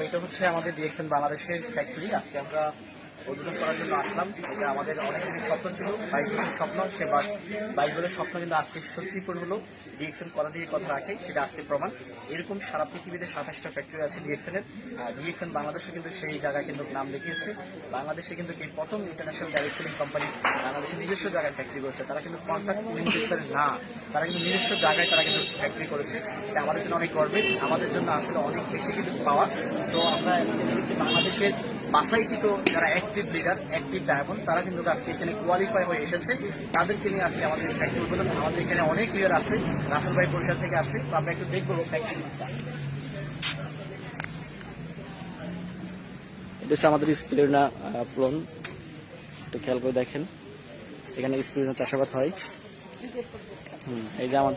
এটা হচ্ছে আমাদের ডিএক্সএন বাংলাদেশের ফ্যাক্টরি। আজকে আমরা উদ্বোধন করার জন্য আসলাম। এটা আমাদের অনেকেরই স্বপ্ন ছিল, 22 বছরের স্বপ্ন। সে 22 বছরের স্বপ্ন কিন্তু আজকে সত্যি করে হলো। ডিএক্সএন কথা দিয়ে কথা রাখে, সেটা আজকে প্রমাণ। এরকম সারা পৃথিবীতে 27টা ফ্যাক্টরি আছে ডিএক্সএন এর। ডিএক্সএন বাংলাদেশে কিন্তু সেই জায়গায় কিন্তু নাম লিখিয়েছে। বাংলাদেশে কিন্তু এই প্রথম ইন্টারন্যাশনাল ডাইরেক্ট সেলিং কোম্পানি বাংলাদেশের নিজস্ব জায়গায় ফ্যাক্টরি করেছে। তারা কিন্তু কন্ট্রাক্ট ম্যানুফ্যাকচার না, তারা কিন্তু নিজস্ব জায়গায় তারা কিন্তু ফ্যাক্টরি করেছে। এটা আমাদের জন্য অনেক গর্বের, আমাদের জন্য আসলে অনেক বেশি কিন্তু পাওয়া। তো আমরা বাংলাদেশের বাসাইকৃত যারা অ্যাক্টিভ লিডার, অ্যাক্টিভ ডায়মন্ড, তারা কিন্তু আজকে এখানে কোয়ালিফাই হয়ে এসেছে। তাদেরকে নিয়ে আজকে আমাদের ফ্যাক্টরি উদ্বোধন। আমাদের এখানে অনেক লিডার আছে, রাসেল ভাই পরিষদ থেকে আসছে। তো আমরা একটু দেখবো ফ্যাক্টরিটা। এটা হচ্ছে আমাদের স্পিরুলিনা প্লন, একটু খেয়াল করে দেখেন। এখানে স্পিরুলিনা চাষাবাদ হয়। এই যে আমাদের